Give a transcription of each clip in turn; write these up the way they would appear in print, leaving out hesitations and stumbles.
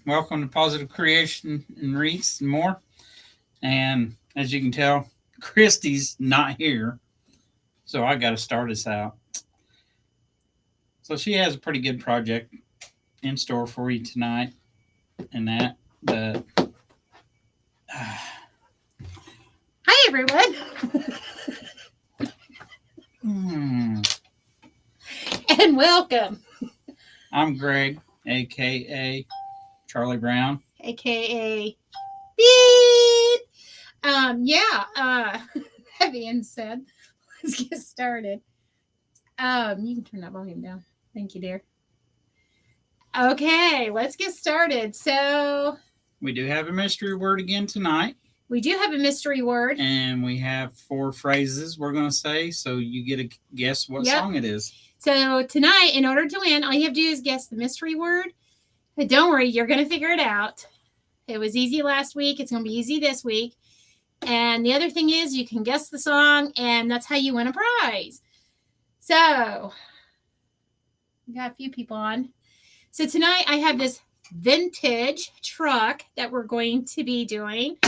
Welcome to Positive Creation and Wreaths and more. And as you can tell, Christy's not here, so I got to start us out. So she has a pretty good project in store for you tonight, and that. But Hi, everyone, and welcome, I'm Greg, aka Charlie Brown. aka Beep. That being said, let's get started. You can turn that volume down. Thank you, dear. Okay, let's get started. So We do have a mystery word again tonight. we do have a mystery word. And we have 4 phrases we're going to say, so you get to guess what song it is. So tonight, in order to win, all you have to do is guess the mystery word. But don't worry, you're going to figure it out. It was easy last week. It's going to be easy this week. And the other thing is you can guess the song, and that's how you win a prize. So we got a few people on. So tonight I have this vintage truck that we're going to be doing.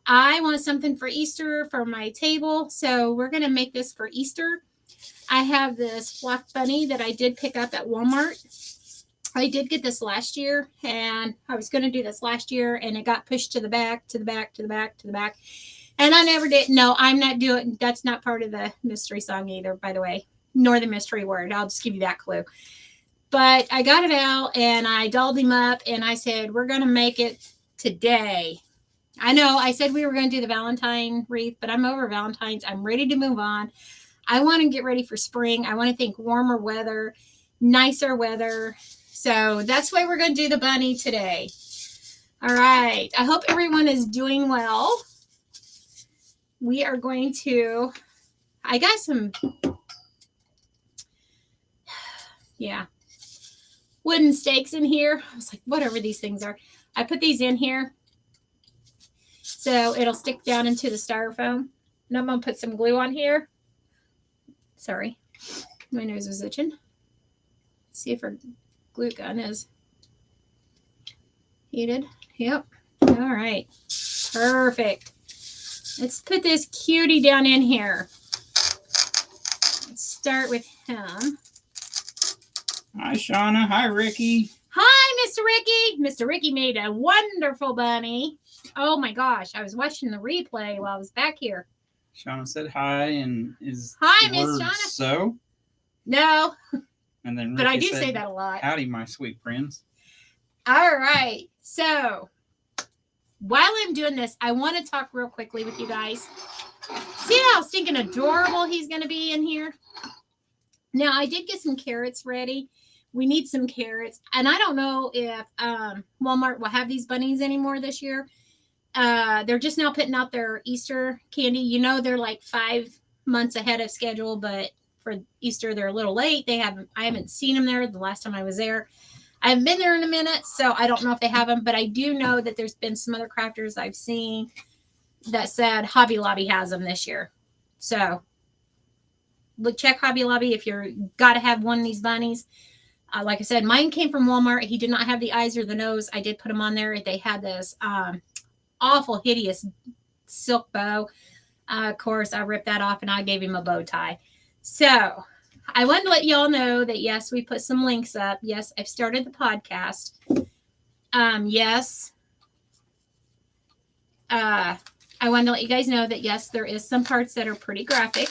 I want something for Easter for my table, so we're going to make this for Easter. I have this fluff bunny that I did pick up at Walmart. I did get this last year, and I was going to do this last year, and it got pushed to the back, to the back, to the back, to the back. And I never did. No, I'm not doing, that's not part of the mystery song either, by the way, nor the mystery word. I'll just give you that clue. But I got it out, and I dolled him up, and I said, we're going to make it today. I know I said we were going to do the Valentine wreath, but I'm over Valentine's. I'm ready to move on. I want to get ready for spring. I want to think warmer weather, nicer weather. So that's why we're going to do the bunny today. All right. I hope everyone is doing well. We are going to, I got some, wooden stakes in here. I was like, whatever these things are. I put these in here so it'll stick down into the styrofoam. And I'm going to put some glue on here. Sorry, my nose was itching. Let's see if our glue gun is heated. Yep. All right. Perfect. Let's put this cutie down in here. Let's start with him. Hi, Shauna. Hi, Ricky. Hi, Mr. Ricky. Mr. Ricky made a wonderful bunny. Oh, my gosh. I was watching the replay while I was back here. Shauna said hi, and is hi, the Miss word Shauna. So? No. And then Ricky but I do said, say that a lot. Howdy, my sweet friends. All right. So while I'm doing this, I want to talk real quickly with you guys. See how stinking adorable he's going to be in here? Now, I did get some carrots ready. We need some carrots. And I don't know if Walmart will have these bunnies anymore this year. They're just now putting out their Easter candy. You know, they're like 5 months ahead of schedule, but for Easter, they're a little late. I haven't seen them there the last time I was there. I haven't been there in a minute, so I don't know if they have them, but I do know that there's been some other crafters I've seen that said Hobby Lobby has them this year. So look, check Hobby Lobby if you're got to have one of these bunnies. Like I said, mine came from Walmart. He did not have the eyes or the nose. I did put them on there. They had this awful, hideous silk bow. Of course, I ripped that off and I gave him a bow tie. So I wanted to let y'all know that, yes, we put some links up. Yes, I've started the podcast. Yes. I wanted to let you guys know that, yes, there is some parts that are pretty graphic.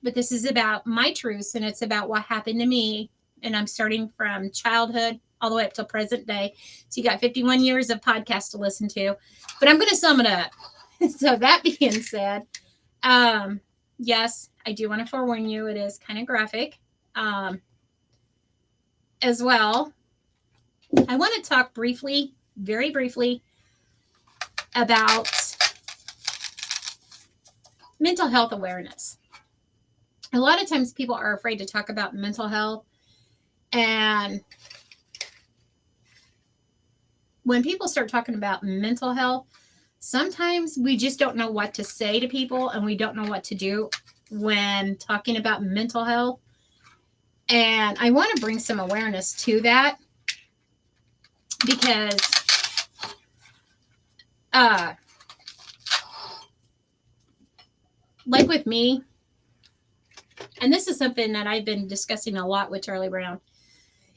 But this is about my truths, and it's about what happened to me. And I'm starting from childhood all the way up till present day. So you got 51 years of podcast to listen to. But I'm going to sum it up. So that being said, yes, I do want to forewarn you. It is kind of graphic. As well, I want to talk briefly, very briefly, about mental health awareness. A lot of times people are afraid to talk about mental health. And when people start talking about mental health, sometimes we just don't know what to say to people, and we don't know what to do when talking about mental health. And I want to bring some awareness to that because like with me, and this is something that I've been discussing a lot with Charlie Brown,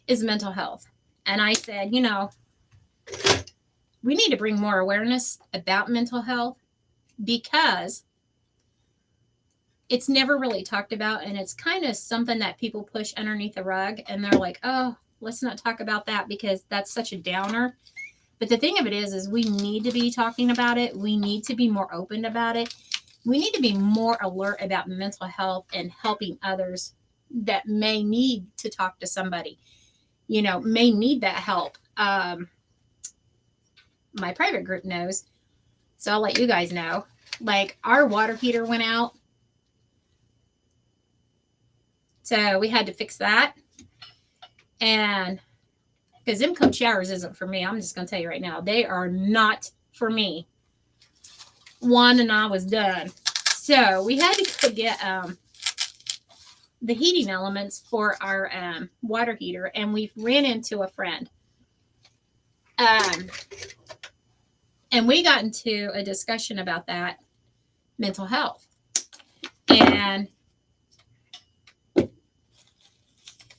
is mental health. And I said, you know, we need to bring more awareness about mental health because it's never really talked about, and it's kind of something that people push underneath the rug, and they're like, oh, let's not talk about that because that's such a downer. But the thing of it is we need to be talking about it. We need to be more open about it. We need to be more alert about mental health and helping others that may need to talk to somebody, you know, may need that help. My private group knows, so I'll let you guys know. Like, our water heater went out, so we had to fix that. And because them cold showers isn't for me, I'm just going to tell you right now, they are not for me. One and I was done. So we had to go get the heating elements for our water heater, and we ran into a friend. And we got into a discussion about that mental health. And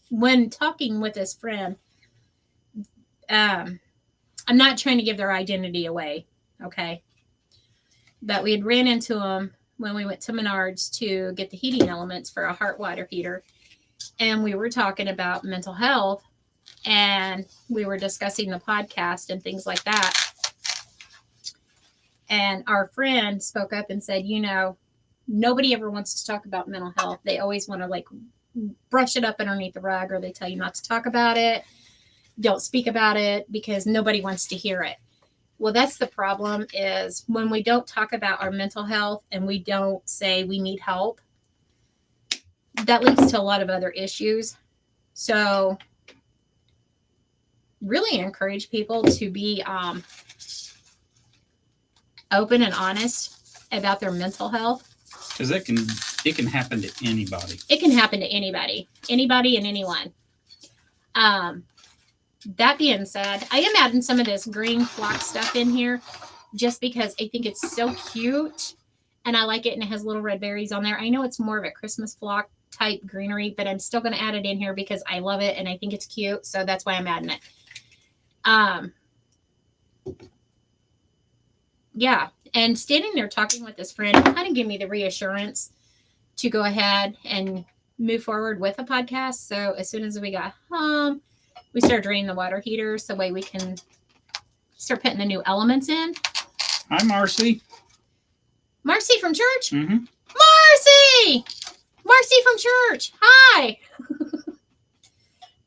when talking with this friend, I'm not trying to give their identity away, okay? But we had ran into them when we went to Menards to get the heating elements for a heart water heater. And we were talking about mental health, and we were discussing the podcast and things like that. And our friend spoke up and said, you know, nobody ever wants to talk about mental health. They always want to like brush it up underneath the rug, or they tell you not to talk about it. Don't speak about it because nobody wants to hear it. Well, that's the problem, is when we don't talk about our mental health and we don't say we need help, that leads to a lot of other issues. So really encourage people to be open and honest about their mental health. Because it can happen to anybody. It can happen to anybody and anyone. That being said, I am adding some of this green flock stuff in here just because I think it's so cute and I like it, and it has little red berries on there. I know it's more of a Christmas flock type greenery, but I'm still going to add it in here because I love it and I think it's cute. So that's why I'm adding it. Yeah. And standing there talking with this friend kind of gave me the reassurance to go ahead and move forward with a podcast. So as soon as we got home, we started draining the water heater so way we can start putting the new elements in. Hi, Marcy. Marcy from church? Mm-hmm. Marcy! Marcy from church. Hi.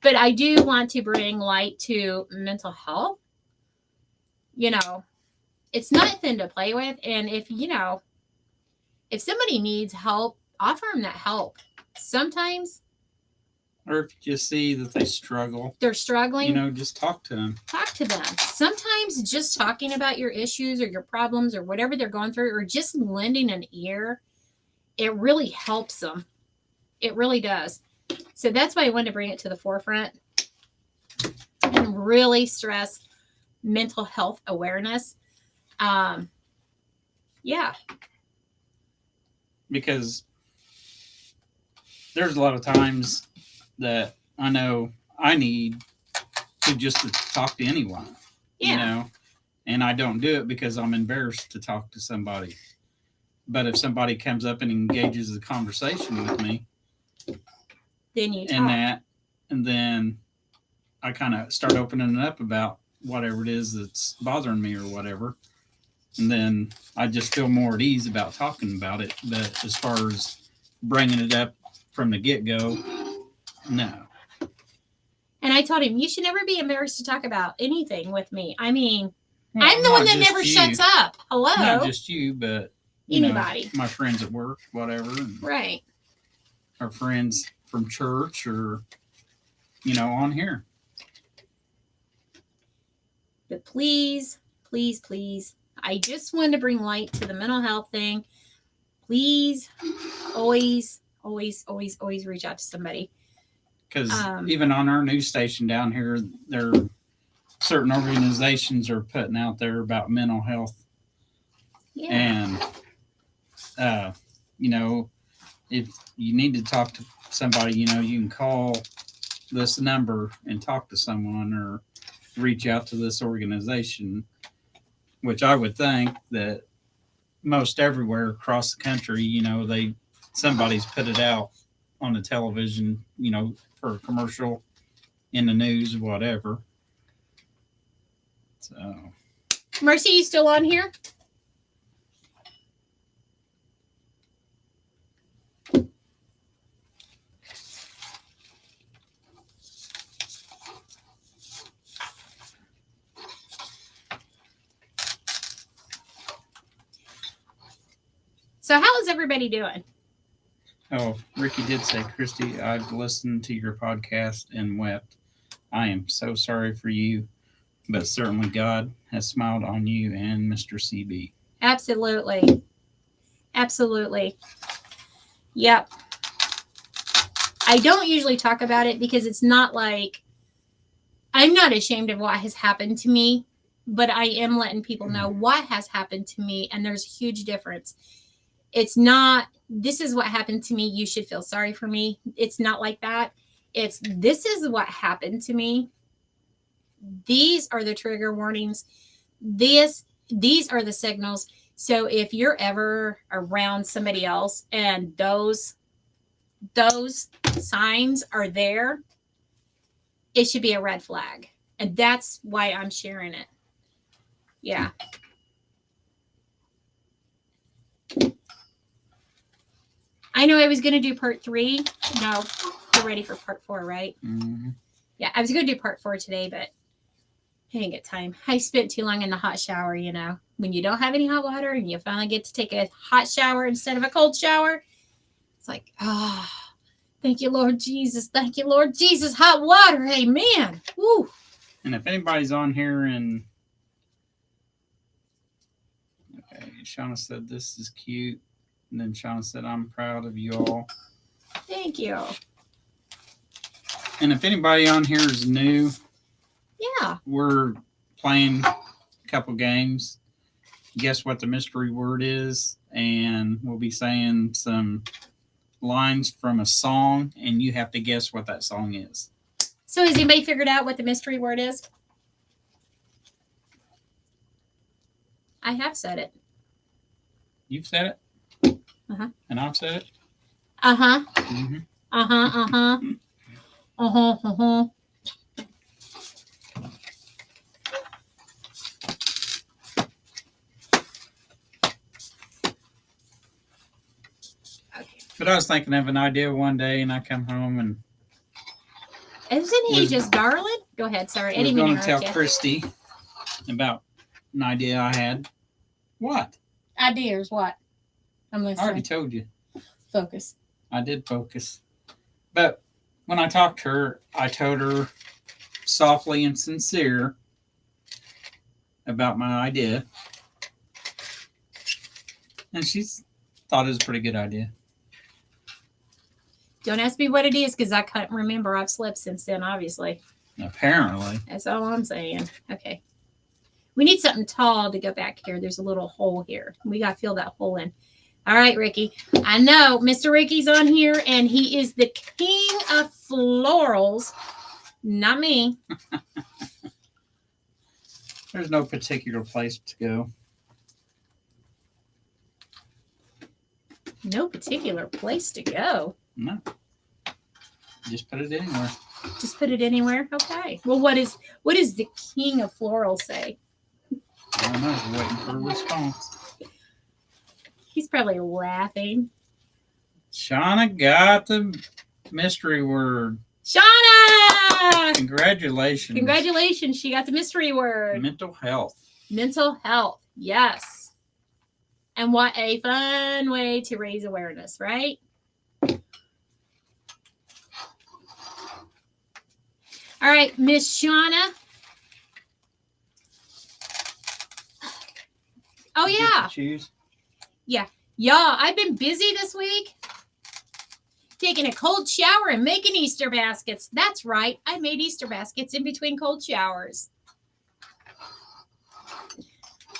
But I do want to bring light to mental health. You know, it's nothing to play with. And if somebody needs help, offer them that help. Sometimes, or if you just see that they're struggling, just talk to them. Sometimes just talking about your issues or your problems or whatever they're going through, or just lending an ear, it really helps them. It really does. So that's why I wanted to bring it to the forefront and really stress mental health awareness. Yeah. Because there's a lot of times that I know I need to talk to anyone, and I don't do it because I'm embarrassed to talk to somebody. But if somebody comes up and engages a conversation with me, then you talk. And then I kind of start opening up about whatever it is that's bothering me or whatever. And then I just feel more at ease about talking about it. But as far as bringing it up from the get-go, no. And I told him, you should never be embarrassed to talk about anything with me. I mean, I'm the one that never shuts up. Hello? Not just you, but anybody. My friends at work, whatever. Right. Our friends from church or, on here. But please, please, please, I just wanted to bring light to the mental health thing. Please, always, always, always, always reach out to somebody. Because even on our news station down here, there are certain organizations are putting out there about mental health. Yeah. And, if you need to talk to somebody, you can call this number and talk to someone or reach out to this organization, which I would think that most everywhere across the country, somebody's put it out on the television, for a commercial, in the news, whatever. So, Mercy, you still on here? So how is everybody doing? oh, Ricky did say, Christy, I've listened to your podcast and wept. I am so sorry for you, but certainly God has smiled on you and Mr. CB. Absolutely. Absolutely. Yep. I don't usually talk about it because it's not like I'm not ashamed of what has happened to me, but I am letting people know what has happened to me, and there's a huge difference. It's not, this is what happened to me, you should feel sorry for me. It's not like that. It's, this is what happened to me. These are the trigger warnings. These are the signals. So if you're ever around somebody else and those signs are there, it should be a red flag. And that's why I'm sharing it. Yeah. I know I was going to do part 3. No, you're ready for part 4, right? Mm-hmm. Yeah, I was going to do part 4 today, but I didn't get time. I spent too long in the hot shower, When you don't have any hot water and you finally get to take a hot shower instead of a cold shower, it's like, thank you, Lord Jesus. Thank you, Lord Jesus. Hot water. Amen. Woo. And if anybody's on here and okay, Shauna said this is cute. And then Shauna said, I'm proud of you all. Thank you. And if anybody on here is new, yeah, we're playing a couple games. Guess what the mystery word is, and we'll be saying some lines from a song, and you have to guess what that song is. So has anybody figured out what the mystery word is? I have said it. You've said it? Uh-huh. And I've said it? Uh-huh. Mm-hmm. Uh-huh, uh-huh. Uh-huh, uh-huh. But I was thinking of an idea one day, and I come home and isn't he just darling? Go ahead, sorry. I was going to tell Christy about an idea I had. What? Ideas, what? I'm listening. I already told you. Focus. I did focus. But when I talked to her, I told her softly and sincere about my idea. And she's thought it was a pretty good idea. Don't ask me what it is because I can't remember. I've slept since then, obviously. Apparently. That's all I'm saying. Okay. We need something tall to go back here. There's a little hole here. We got to fill that hole in. All right, Ricky. I know Mr. Ricky's on here, and he is the king of florals. Not me. There's no particular place to go. No particular place to go. No. Just put it anywhere. Just put it anywhere? Okay. Well, what does the king of florals say? I don't know. We're waiting for a response. He's probably laughing. Shauna got the mystery word. Shauna! Congratulations. Congratulations. She got the mystery word. Mental health. Mental health. Yes. And what a fun way to raise awareness, right? All right, Miss Shauna. Oh, yeah. Choose. Yeah. Y'all, I've been busy this week. taking a cold shower and making Easter baskets. That's right. I made Easter baskets in between cold showers.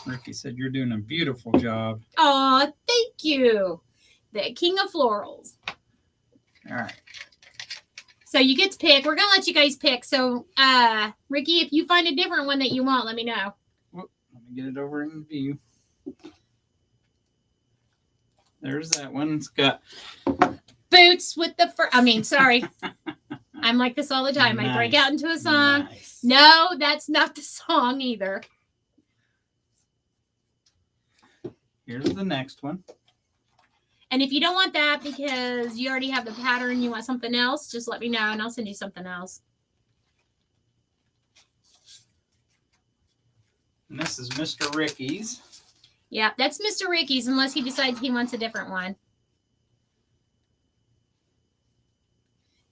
Ricky said you're doing a beautiful job. Aw, thank you. The king of florals. All right. So you get to pick. We're going to let you guys pick. So, Ricky, if you find a different one that you want, let me know. Whoop, let me get it over in view. There's that one. It's got Boots with the fur. I mean, sorry. I'm like this all the time. I break out into a song. Nice. No, that's not the song either. Here's the next one. And if you don't want that because you already have the pattern, you want something else, just let me know and I'll send you something else. And this is Mr. Ricky's. Yeah, that's Mr. Ricky's unless he decides he wants a different one.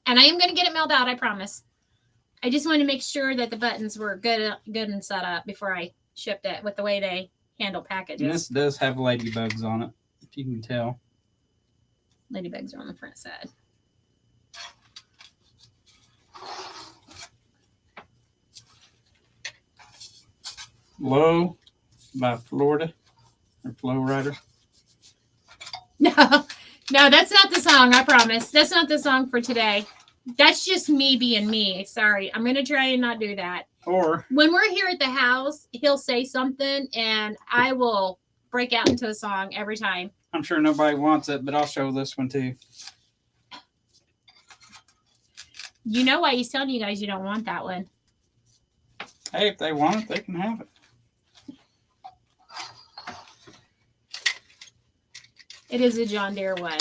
And I am going to get it mailed out, I promise. I just wanted to make sure that the buttons were good and set up before I shipped it with the way they handle packages. And this does have ladybugs on it, if you can tell. Ladybugs are on the front side. Low by Florida or Flow Rider. No, that's not the song, I promise. That's not the song for today. That's just me being me. Sorry. I'm going to try and not do that. Or when we're here at the house, he'll say something and I will break out into a song every time. I'm sure nobody wants it, but I'll show this one too. You know why he's telling you guys you don't want that one. Hey, if they want it, they can have it. It is a John Deere one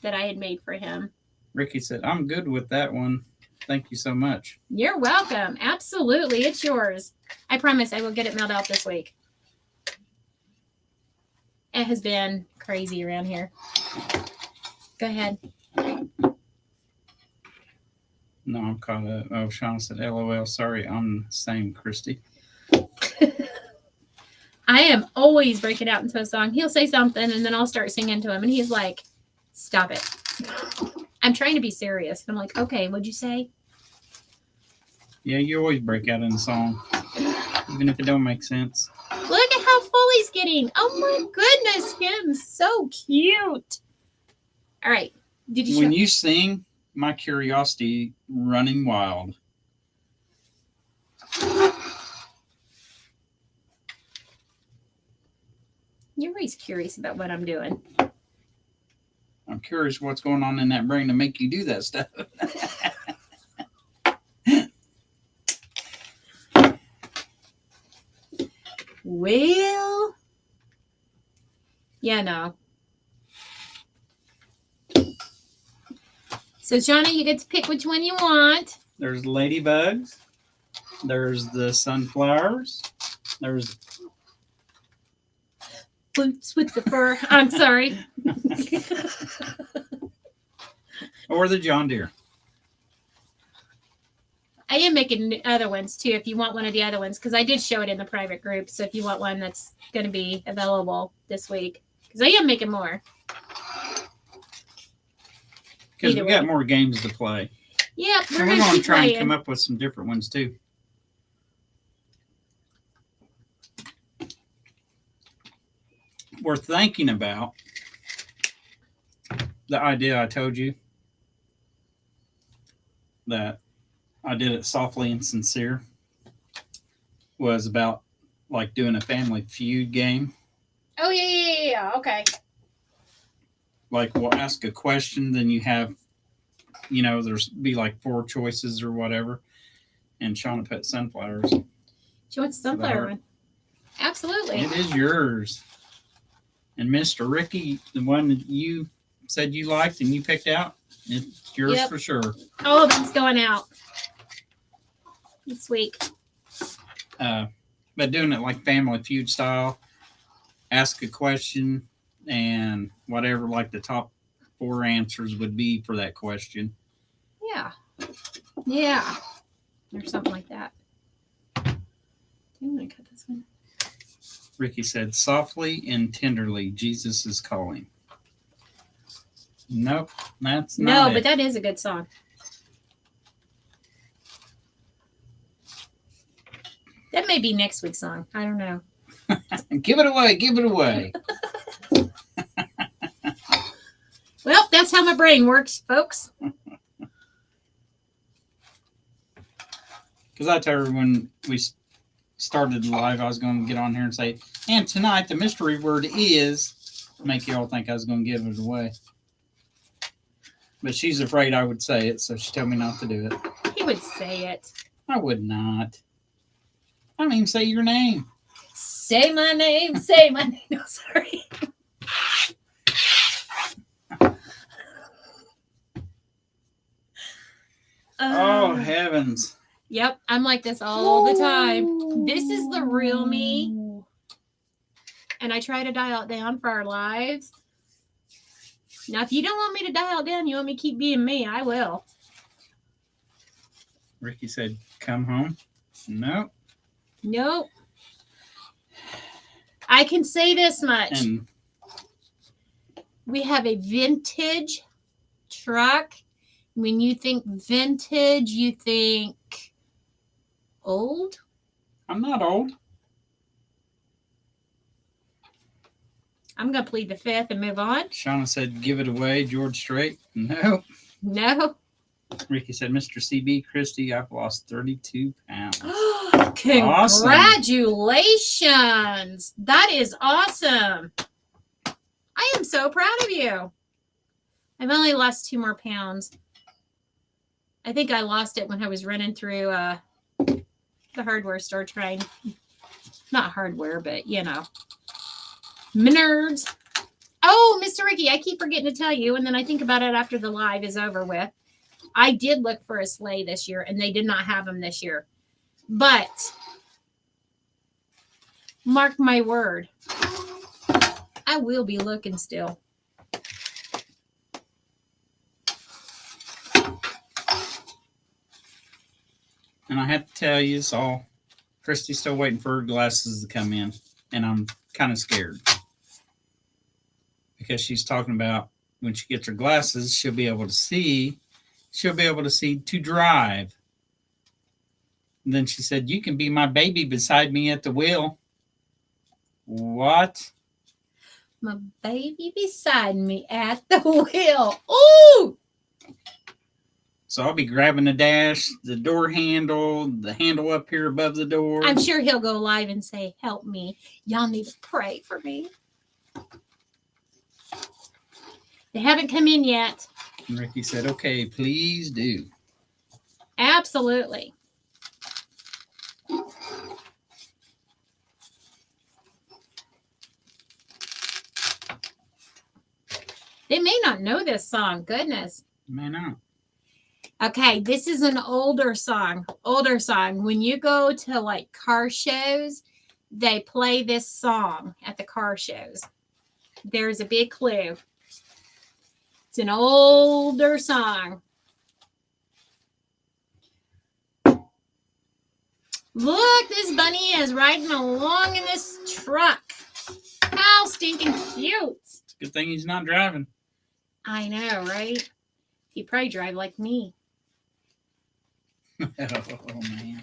that I had made for him. Ricky said, I'm good with that one. Thank you so much. You're welcome. Absolutely. It's yours. I promise I will get it mailed out this week. It has been crazy around here. Go ahead. No, I'm caught up. Oh, Shauna said, LOL. Sorry, I'm the same, Christy. I am always breaking out into a song. He'll say something and then I'll start singing to him and he's like, stop it. I'm trying to be serious. I'm like, okay, what'd you say? Yeah, you always break out in a song, even if it don't make sense. Look at how full he's getting. Oh my goodness, him so cute. All right. Did you? When you sing, my curiosity running wild. You're always curious about what I'm doing. I'm curious what's going on in that brain to make you do that stuff. Well, yeah, no. So, Shauna, you get to pick which one you want. There's ladybugs. There's the sunflowers. There's Boots with the fur. I'm sorry. or the John Deere. I am making other ones too if you want one of the other ones because I did show it in the private group. So if you want one that's going to be available this week because I am making more. Because we got more games to play. Yeah, we're going to try and come up with some different ones too. We're thinking about the idea I told you that I did it softly and sincere was about like doing a Family Feud game. Oh, yeah. Okay. Like we'll ask a question, then you have, there's be like 4 choices or whatever. And Shauna put sunflowers. She wants the sunflower one. Absolutely. It is yours. And Mr. Ricky, the one that you said you liked and you picked out, it's yours for sure. All of them's going out this week. But doing it like Family Feud style, ask a question and whatever like the top 4 answers would be for that question. Yeah. Or something like that. I'm going to cut this one. Ricky said, softly and tenderly, Jesus is calling. Nope, that's No, not but it. that is a good song. That may be next week's song. I don't know. Give it away. Give it away. Well, that's how my brain works, folks. Because I told her when we started live, I was going to get on here and say, and tonight the mystery word is, make you all think I was going to give it away. But she's afraid I would say it, so she told me not to do it. He would say it. I would not. I don't even say your name. Say my name. Say my name. No, sorry. Oh, heavens. Yep, I'm like this all the time. This is the real me. And I try to dial it down for our lives. Now, if you don't want me to dial it down, you want me to keep being me, I will. Ricky said, come home. Nope. Nope. I can say this much. And We have a vintage truck. When you think vintage, you think old. I'm not old. I'm going to plead the fifth and move on. Shauna said, give it away, George Strait. Nope. No. Ricky said, Mr. CB, Christy, I've lost 32 pounds. Congratulations. That is awesome. I am so proud of you. I've only lost 2 more pounds. I think I lost it when I was running through the hardware store trying, not hardware, but you know, Menards. Oh, Mr. Ricky, I keep forgetting to tell you, and then I think about it after the live is over with. I did look for a sleigh this year, and they did not have them this year. But mark my word, I will be looking still. And I have to tell you, it's all Christy's still waiting for her glasses to come in. And I'm kind of scared. Because she's talking about when she gets her glasses, she'll be able to see. She'll be able to see to drive. And then she said, you can be my baby beside me at the wheel. What? My baby beside me at the wheel. Ooh! So I'll be grabbing the dash, the door handle, the handle up here above the door. I'm sure he'll go live and say, help me. Y'all need to pray for me. They haven't come in yet. And Ricky said, okay, please do. Absolutely. They may not know this song. Goodness. May not. Okay, this is an older song. Older song. When you go to like car shows, they play this song at the car shows. There's a big clue. It's an older song. Look, this bunny is riding along in this truck. How stinking cute. It's a good thing he's not driving. I know, right? He'd probably drive like me. Oh, man.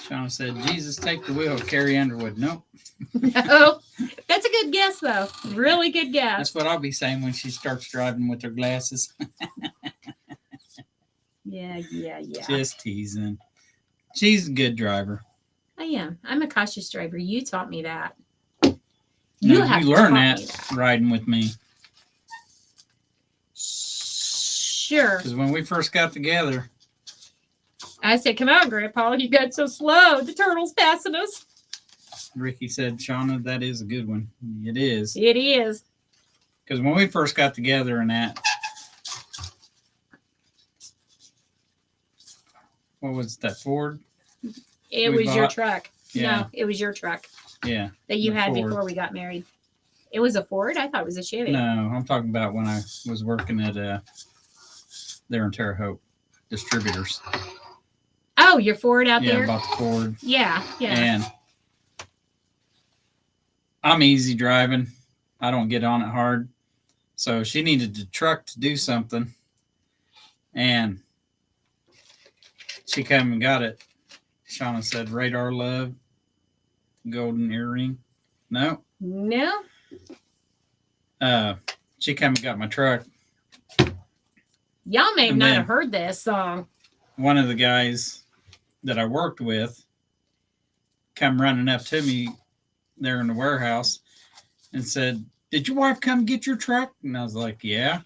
Shauna said, Jesus, take the wheel, Carrie Underwood. Nope. No. That's a good guess, though. Really good guess. That's what I'll be saying when she starts driving with her glasses. Yeah. Just teasing. She's a good driver. I am. I'm a cautious driver. You taught me that. You have learn taught that, me that riding with me. Sure. Because when we first got together, I said, come on, Grandpa. You got so slow. The turtle's passing us. Ricky said, Shauna, that is a good one. It is. It is. Because when we first got together and that, what was that, Ford? It We was your bought- truck. Yeah. No, it was your truck Yeah. that you the had Ford. before we got married. It was a Ford? I thought it was a Chevy. No, I'm talking about when I was working at there in Terre Haute, distributors. Oh, your Ford out Yeah, there? about the Ford. Yeah. And I'm easy driving. I don't get on it hard. So she needed the truck to do something. And she came and got it. Shauna said, Radar Love, golden earring. No. No. She came and got my truck. Y'all may And not then- have heard this song. One of the guys that I worked with come running up to me there in the warehouse and said, did your wife come get your truck? And I was like, yeah.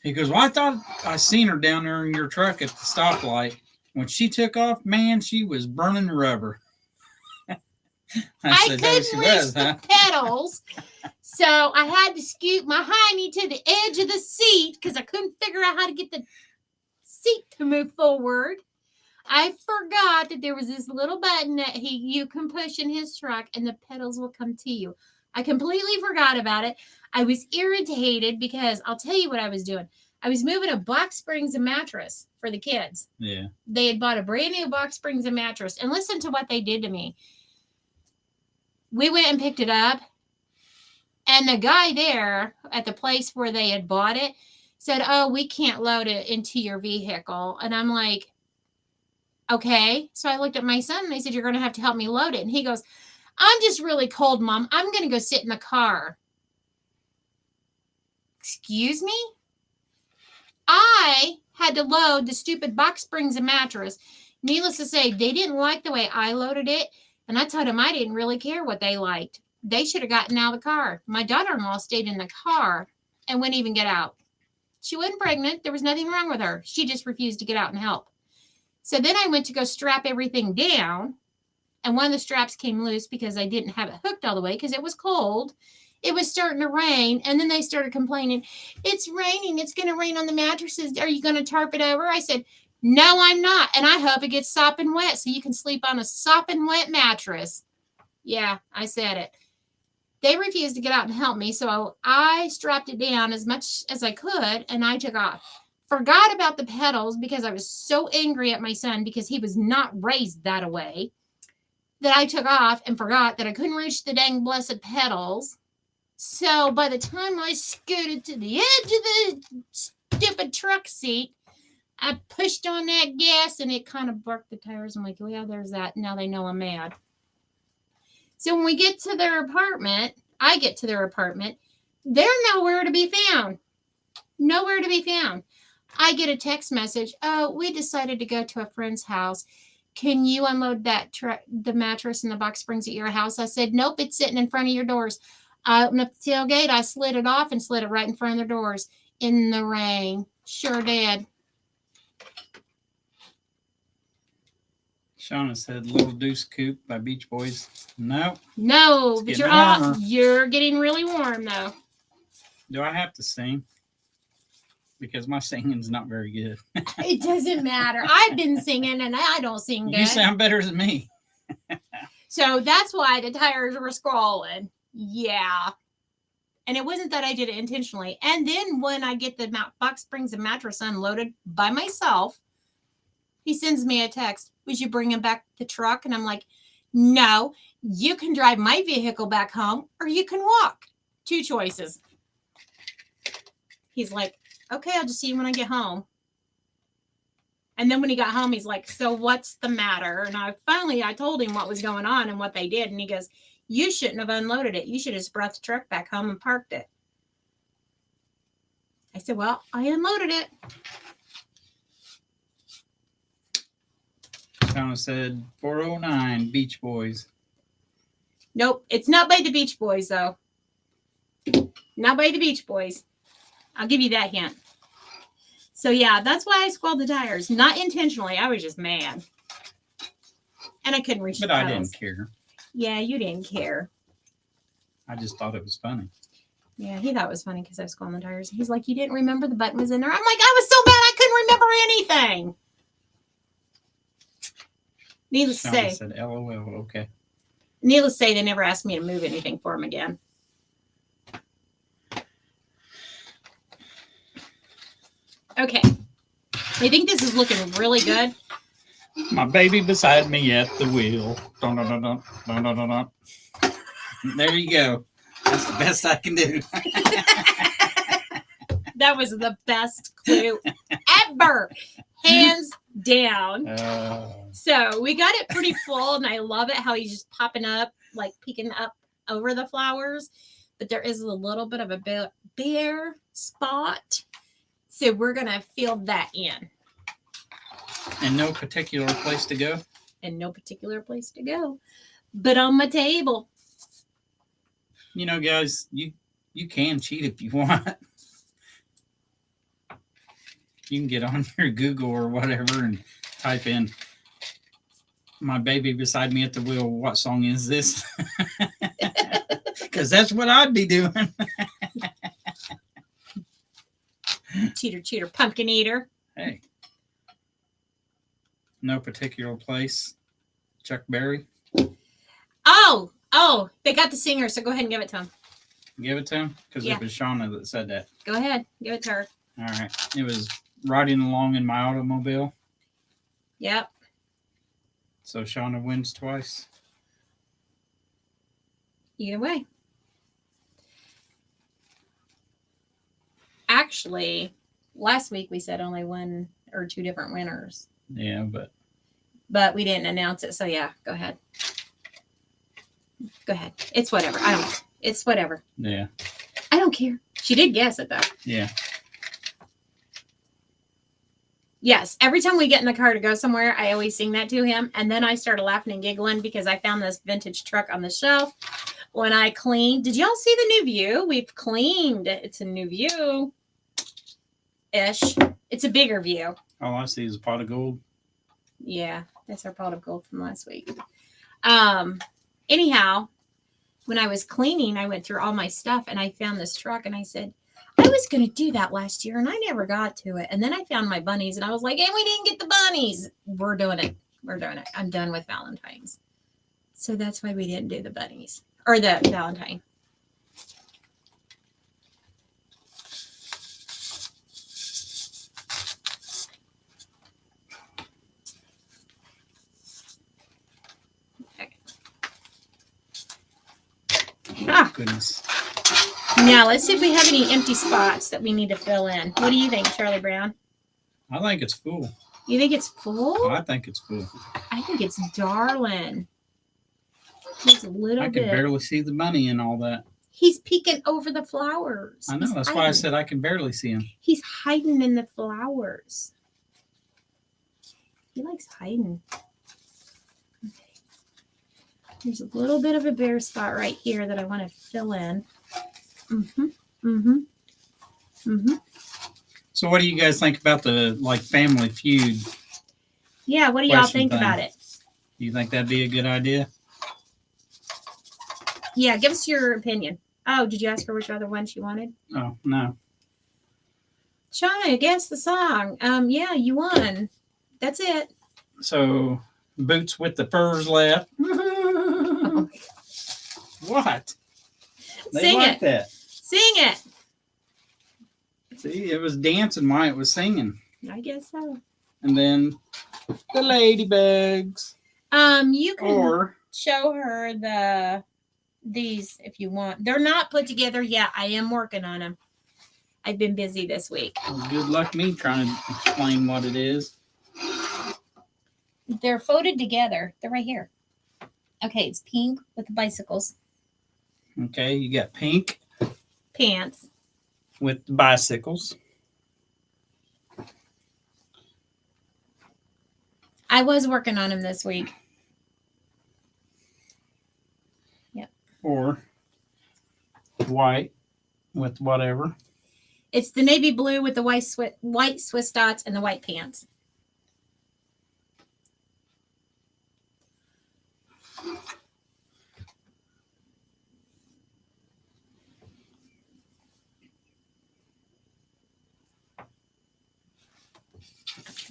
He goes, well, I thought I seen her down there in your truck at the stoplight. When she took off, man, she was burning rubber. I said, couldn't she reach was, the huh? pedals, so I had to scoot my hiney to the edge of the seat because I couldn't figure out how to get the seat to move forward. I forgot that there was this little button that you can push in his truck and the pedals will come to you. I completely forgot about it. I was irritated because I'll tell you what I was doing. I was moving a box springs and mattress for the kids. Yeah. They had bought a brand new box springs and mattress, and listen to what they did to me. We went and picked it up, and the guy there at the place where they had bought it said, oh, we can't load it into your vehicle. And I'm like, okay. So I looked at my son and I said, you're going to have to help me load it. And he goes, I'm just really cold, Mom. I'm going to go sit in the car. Excuse me? I had to load the stupid box springs and mattress. Needless to say, they didn't like the way I loaded it. And I told them I didn't really care what they liked. They should have gotten out of the car. My daughter-in-law stayed in the car and wouldn't even get out. She wasn't pregnant. There was nothing wrong with her. She just refused to get out and help. So then I went to go strap everything down. And one of the straps came loose because I didn't have it hooked all the way because it was cold. It was starting to rain. And then they started complaining, it's raining. It's going to rain on the mattresses. Are you going to tarp it over? I said, no, I'm not. And I hope it gets sopping wet so you can sleep on a sopping wet mattress. Yeah, I said it. They refused to get out and help me. So I strapped it down as much as I could and I took off. Forgot about the pedals because I was so angry at my son because he was not raised that way that I took off and forgot that I couldn't reach the dang blessed pedals. So by the time I scooted to the edge of the stupid truck seat, I pushed on that gas and it kind of barked the tires. I'm like, well, there's that. Now they know I'm mad. So when we get to their apartment, I get to their apartment, they're nowhere to be found. Nowhere to be found. I get a text message. Oh, we decided to go to a friend's house. Can you unload that the mattress and the box springs at your house? I said, nope, it's sitting in front of your doors. I opened up the tailgate. I slid it off and slid it right in front of their doors in the rain. Sure did. Shauna said Little Deuce Coupe by Beach Boys. No. No, but warmer. you're getting really warm though. Do I have to sing? Because my singing's not very good. It doesn't matter. I've been singing and I don't sing good. You sound better than me. So that's why the tires were scrolling. Yeah. And it wasn't that I did it intentionally. And then when I get the box springs and mattress unloaded by myself, he sends me a text. Would you bring him back the truck? And I'm like, no, you can drive my vehicle back home or you can walk. Two choices. He's like, okay, I'll just see you when I get home. And then when he got home, he's like, so what's the matter? And I told him what was going on and what they did. And he goes, you shouldn't have unloaded it. You should have just brought the truck back home and parked it. I said, well, I unloaded it. Shauna said 409 Beach Boys. Nope, it's not by the Beach Boys, though. Not by the Beach Boys. I'll give you that hint. So, yeah, that's why I squalled the tires. Not intentionally. I was just mad. And I couldn't reach the pedals. But I didn't care. Yeah, you didn't care. I just thought it was funny. Yeah, he thought it was funny because I was squalling the tires. He's like, you didn't remember the button was in there? I'm like, I was so mad I couldn't remember anything. Needless to say. Said LOL, okay. Needless to say, they never asked me to move anything for him again. Okay. I think this is looking really good. My baby beside me at the wheel. Dun, dun, dun, dun, dun, dun, dun, dun. There you go. That's the best I can do. That was the best clue ever, hands down. So we got it pretty full, and I love it how he's just popping up, like peeking up over the flowers. But there is a little bit of a bare spot, so we're gonna fill that in. And no particular place to go. And no particular place to go, but on my table. You know, guys, you can cheat if you want. You can get on your Google or whatever and type in "My baby beside me at the wheel. What song is this?" Because that's what I'd be doing. Cheater, pumpkin eater. Hey. No particular place. Chuck Berry. Oh, they got the singer, so go ahead and give it to him. Give it to him? Because it was Shauna that said that. Go ahead. Give it to her. All right. It was riding along in my automobile. Yep. So Shauna wins twice. Either way. Actually, last week we said only one or two different winners. Yeah, but we didn't announce it, so yeah, go ahead. Go ahead. It's whatever. It's whatever. Yeah. I don't care. She did guess it though. Yeah. Yes. Every time we get in the car to go somewhere, I always sing that to him. And then I started laughing and giggling because I found this vintage truck on the shelf when I cleaned. Did y'all see the new view? We've cleaned. It's a new view. Ish. It's a bigger view. All I see is a pot of gold. Yeah, that's our pot of gold from last week. Anyhow, when I was cleaning, I went through all my stuff and I found this truck and I said, I was going to do that last year and I never got to it. And then I found my bunnies and I was like, hey, we didn't get the bunnies. We're doing it. I'm done with Valentine's. So that's why we didn't do the bunnies or the Valentine. Oh, goodness. Now, let's see if we have any empty spots that we need to fill in. What do you think, Charlie Brown? I think it's full. You think it's full? I think it's full. I think it's darling. Just a little bit. I can barely see the bunny and all that. He's peeking over the flowers. I know. That's why I said I can barely see him. He's hiding in the flowers. He likes hiding. There's a little bit of a bare spot right here that I want to fill in. So what do you guys think about the Family Feud? Yeah, what do y'all think about it? Do you think that'd be a good idea? Yeah, give us your opinion. Oh, did you ask her which other one she wanted? Oh, no. Shauna, guess the song. Yeah, you won. That's it. So, Boots with the Furs left. What? They Sing like it. that. Sing it. See, it was dancing while it was singing. I guess so. And then the ladybugs. You can show her these if you want. They're not put together yet. I am working on them. I've been busy this week. Well, good luck me trying to explain what it is. They're folded together. They're right here. Okay, it's pink with the bicycles. Okay, you got pink Pants. with the bicycles. I was working on them this week. Yep. Or white with whatever. It's the navy blue with the white Swiss dots and the white pants.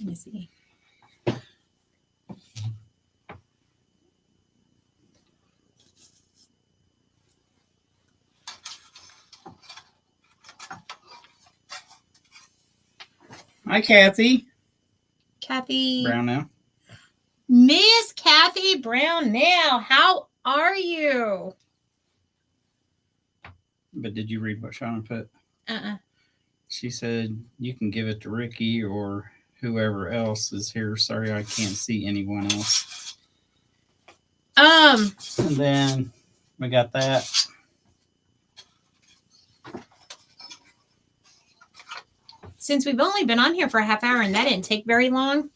Let me see. Hi, Kathy. Kathy. Brownell. Miss Kathy Brownell, how are you? But did you read what Shauna put? Uh-uh. She said you can give it to Ricky or whoever else is here. Sorry, I can't see anyone else. And then we got that. Since we've only been on here for a half hour and that didn't take very long.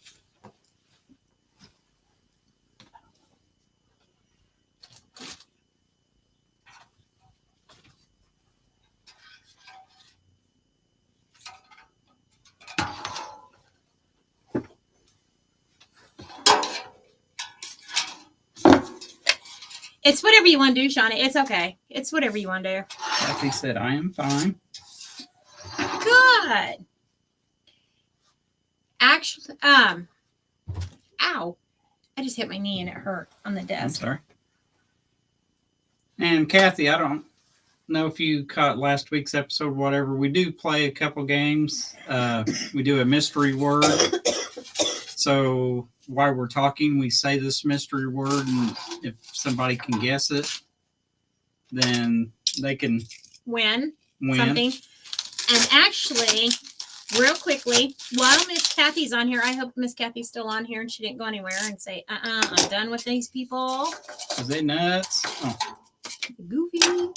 It's whatever you want to do, Shauna. It's okay. It's whatever you want to do. Kathy said, I am fine. Good. Actually, ow. I just hit my knee and it hurt on the I'm desk. sorry. And Kathy, I don't know if you caught last week's episode or whatever. We do play a couple games. We do a mystery word. So while we're talking, we say this mystery word, and if somebody can guess it, then they can Win win. something. And actually, real quickly, while Miss Kathy's on here, I hope Miss Kathy's still on here and she didn't go anywhere and say, I'm done with these people. Is they nuts? Oh. Goofy.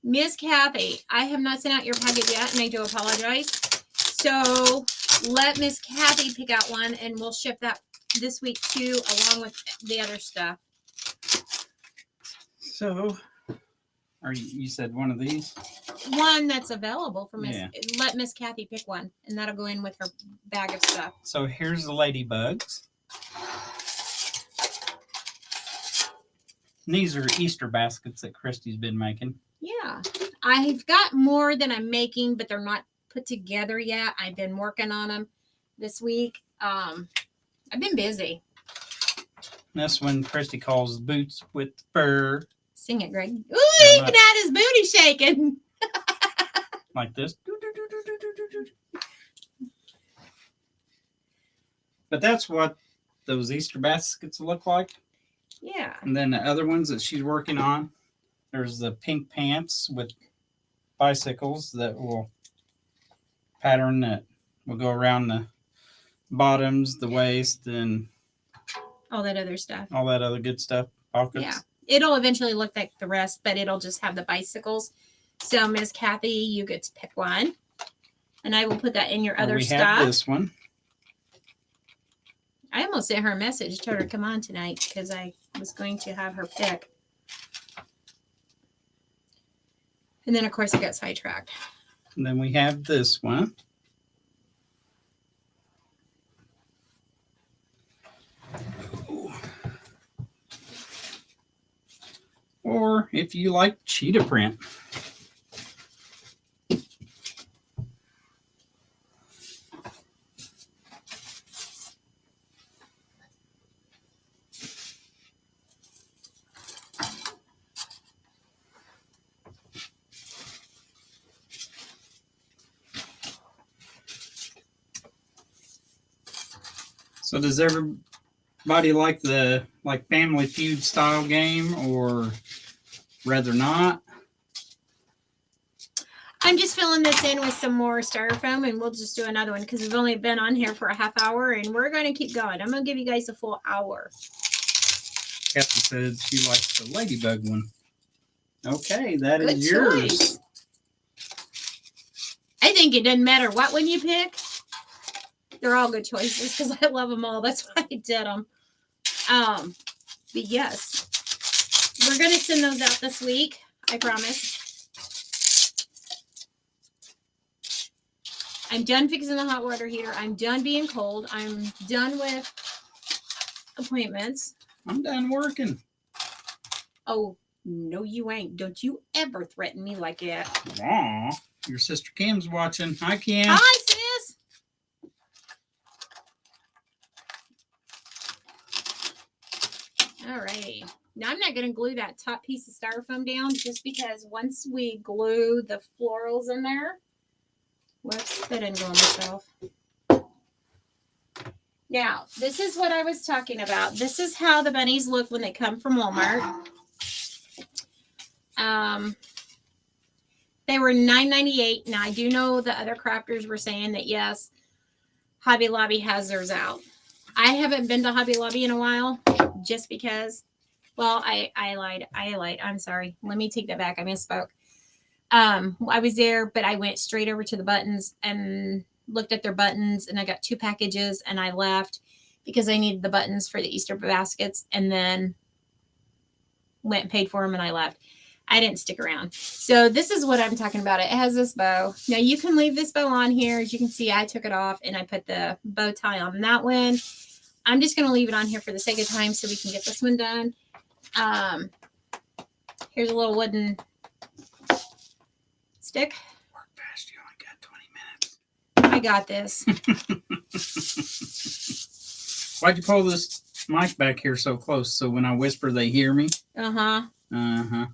Miss Kathy, I have not sent out your packet yet, and I do apologize. So let Miss Kathy pick out one, and we'll ship that this week too, along with the other stuff. So, you said one of these? One that's available for Miss. Yeah. Let Miss Kathy pick one, and that'll go in with her bag of stuff. So here's the ladybugs. And these are Easter baskets that Christy's been making. Yeah, I've got more than I'm making, but they're not put together yet. I've been working on them this week. I've been busy. That's when Christy calls boots with fur. Sing it, Greg. Ooh, he even had his booty shaking. Like this. But that's what those Easter baskets look like. Yeah. And then the other ones that she's working on, there's the pink pants with bicycles that will pattern that will go around the bottoms, the waist, and all that other stuff. All that other good stuff. Pockets. Yeah. It'll eventually look like the rest, but it'll just have the bicycles. So, Miss Kathy, you get to pick one. And I will put that in your other stuff. We have this one. I almost sent her a message, told her to come on tonight because I was going to have her pick. And then, of course, I got sidetracked. And then we have this one. Or if you like cheetah print. So does everybody like the Family Feud style game, or rather not? I'm just filling this in with some more styrofoam, and we'll just do another one because we've only been on here for a half hour, and we're going to keep going. I'm going to give you guys a full hour. Kathy said she likes the ladybug one. Okay, that Good is yours. Choice. I think it doesn't matter what one you pick. They're all good choices because I love them all. That's why I did them. But yes, we're going to send those out this week. I promise. I'm done fixing the hot water heater. I'm done being cold. I'm done with appointments. I'm done working. Oh, no, you ain't. Don't you ever threaten me like that. Aw, your sister Kim's watching. Hi, Kim. Hi, sis. All right. Now, I'm not going to glue that top piece of styrofoam down just because once we glue the florals in there, whoops, that didn't go on myself. Now, this is what I was talking about. This is how the bunnies look when they come from Walmart. They were $9.98. Now, I do know the other crafters were saying that, yes, Hobby Lobby has theirs out. I haven't been to Hobby Lobby in a while just because, well, I lied. I'm sorry. Let me take that back. I misspoke. I was there, but I went straight over to the buttons and looked at their buttons, and I got 2 packages, and I left because I needed the buttons for the Easter baskets, and then went and paid for them, and I left. I didn't stick around. So this is what I'm talking about. It has this bow. Now you can leave this bow on here. As you can see, I took it off and I put the bow tie on that one. I'm just going to leave it on here for the sake of time so we can get this one done. Here's a little wooden stick. Work fast. You only got 20 minutes. I got this. Why'd you pull this mic back here so close so when I whisper they hear me? Uh-huh. Uh-huh.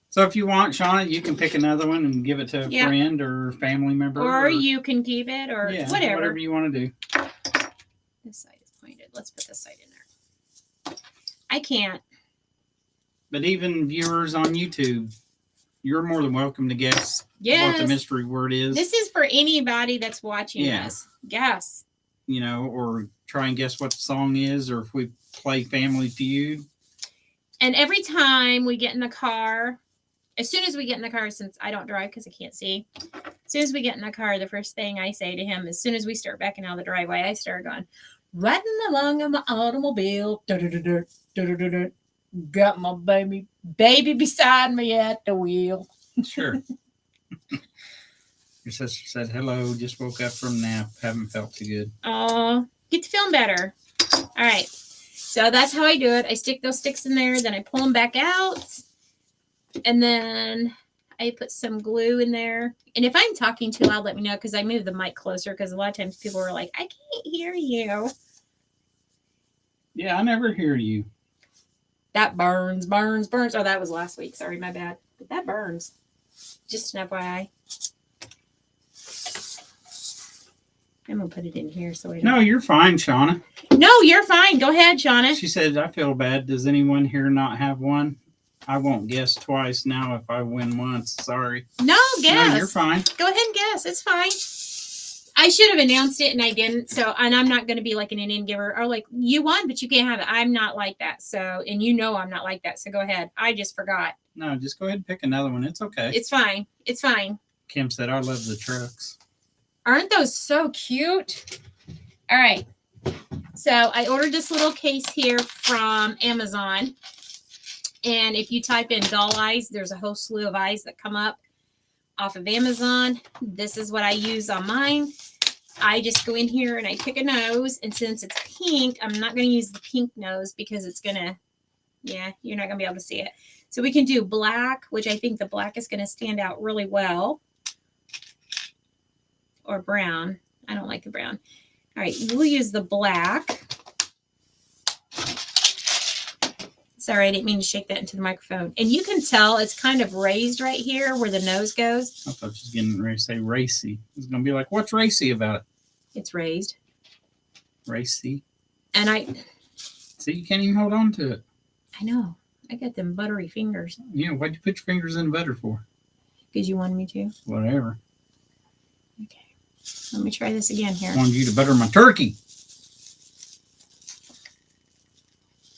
So if you want, Shauna, you can pick another one and give it to a friend or family member. Or you can keep it or whatever you want to do. This side is pointed. Let's put this side in there. I can't. But even viewers on YouTube, you're more than welcome to guess what the mystery word is. This is for anybody that's watching this. Guess. You know, or try and guess what the song is, or if we play Family Feud. And every time we get in the car, as soon as we get in the car, since I don't drive because I can't see, as soon as we get in the car, the first thing I say to him, as soon as we start backing out of the driveway, I start going, riding along in my automobile, got my baby beside me at the wheel. Sure. Your sister said, hello, just woke up from nap, haven't felt too good. Oh, get to feeling better. All right. So that's how I do it. I stick those sticks in there, then I pull them back out, and then I put some glue in there. And if I'm talking too loud, let me know because I move the mic closer because a lot of times people are like, I can't hear you. Yeah, I never hear you. That burns. Oh, that was last week. Sorry, my bad. But that burns. Just an FYI. I'm going to put it in here so I don't... No, you're fine, Shauna. No, you're fine. Go ahead, Shauna. She said, I feel bad. Does anyone here not have one? I won't guess twice now if I win once. Sorry. No, guess. No, you're fine. Go ahead and guess. It's fine. I should have announced it and I didn't. So, and I'm not going to be like an Indian giver or like, you won, but you can't have it. I'm not like that. So, and you know I'm not like that. So go ahead. I just forgot. No, just go ahead and pick another one. It's okay. It's fine. It's fine. Kim said, I love the trucks. Aren't those so cute? All right. So I ordered this little case here from Amazon. And if you type in doll eyes, there's a whole slew of eyes that come up off of Amazon. This is what I use on mine. I just go in here and I pick a nose. And since it's pink, I'm not going to use the pink nose because it's going to, yeah, you're not going to be able to see it. So we can do black, which I think the black is going to stand out really well. Or brown. I don't like the brown. All right, we'll use the black. Sorry, I didn't mean to shake that into the microphone. And you can tell it's kind of raised right here where the nose goes. I thought she was getting ready to say racy. It's going to be like, what's racy about it? It's raised. Racy. And I... See, you can't even hold on to it. I know. I got them buttery fingers. Yeah, why'd you put your fingers in butter for? Because you wanted me to. Whatever. Okay. Let me try this again here. I wanted you to butter my turkey.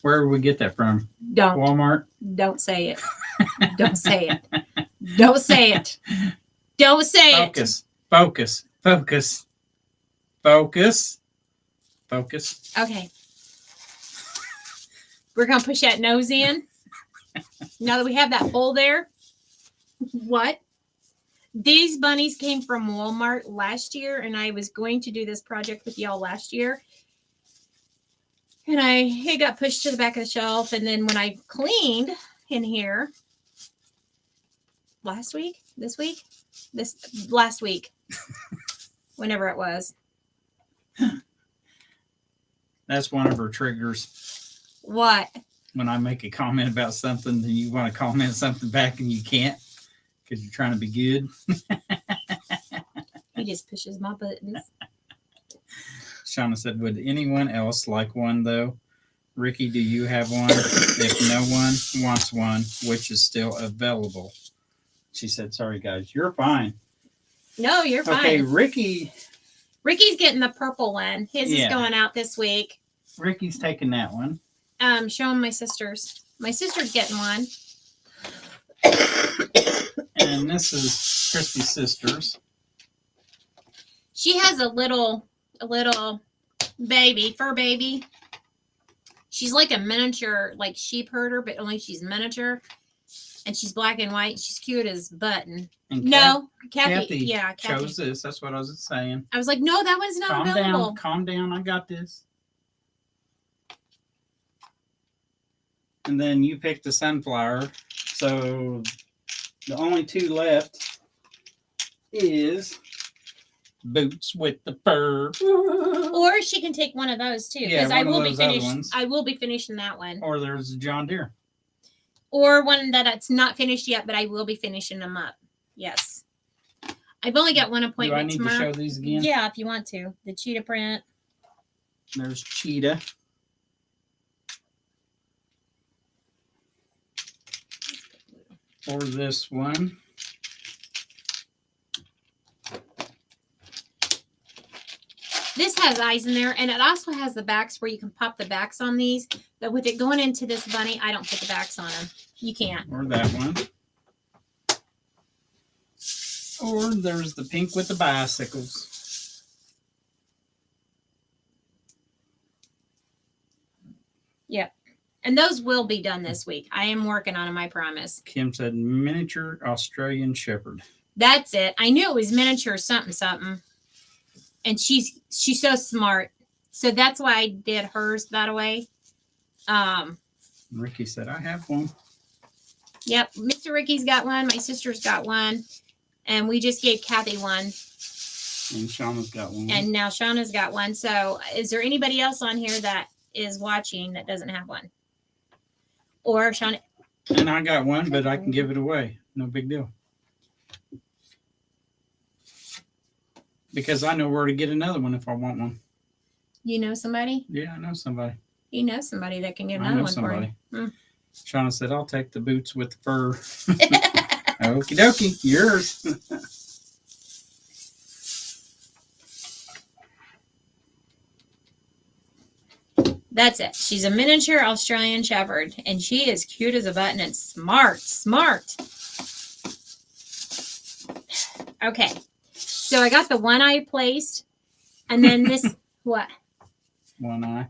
Where would we get that from? Don't. Walmart? Don't say it. Don't say it. Don't say it. Don't say Focus. Focus. Focus. Focus. Focus. Okay. We're going to push that nose in. Now that we have that hole there. What? These bunnies came from Walmart last year, and I was going to do this project with y'all last year. And it got pushed to the back of the shelf, and then when I cleaned in here last week, last week, whenever it was. That's one of her triggers. What? When I make a comment about something, and you want to comment something back, and you can't because you're trying to be good. He just pushes my buttons. Shauna said, would anyone else like one, though? Ricky, do you have one? If no one wants one, which is still available? She said, sorry, guys. You're fine. No, you're fine. Okay, Ricky's getting the purple one. His is going out this week. Ricky's taking that one. Show him my sister's. My sister's getting one. And this is Christy's sister's. She has a little baby, fur baby. She's like a miniature, like sheep herder, but only she's miniature. And she's black and white. She's cute as button. And No, Kathy Kathy. chose this. That's what I was saying. I was like, no, that one's not available. Calm down. I got this. And then you picked the sunflower. So the only two left is boots with the fur. Or she can take one of those too. Yeah, Because I will be ones. finishing that one. Or there's a John Deere. Or one that's not finished yet, but I will be finishing them up. Yes. I've only got one appointment tomorrow. Do I need to show these again? Yeah, if you want to. The cheetah print. There's cheetah. Or this one. This has eyes in there, and it also has the backs where you can pop the backs on these. But with it going into this bunny, I don't put the backs on them. You can't. Or that one. Or there's the pink with the bicycles. Yep. And those will be done this week. I am working on them, I promise. Kim said miniature Australian Shepherd. That's it. I knew it was miniature something. And she's so smart. So that's why I did hers that way. Ricky said, I have one. Yep. Mr. Ricky's got one. My sister's got one. And we just gave Kathy one. And Shauna's got one. And now Shauna's got one. So is there anybody else on here that is watching that doesn't have one? Or Shauna? And I got one, but I can give it away. No big deal. Because I know where to get another one if I want one. You know somebody? Yeah, I know somebody. You know somebody that can get another one for you. Shauna said, I'll take the boots with the fur. Okie dokie, yours. That's it. She's a miniature Australian Shepherd, and she is cute as a button and smart. Okay. So I got the one eye placed, and then this, what? One eye.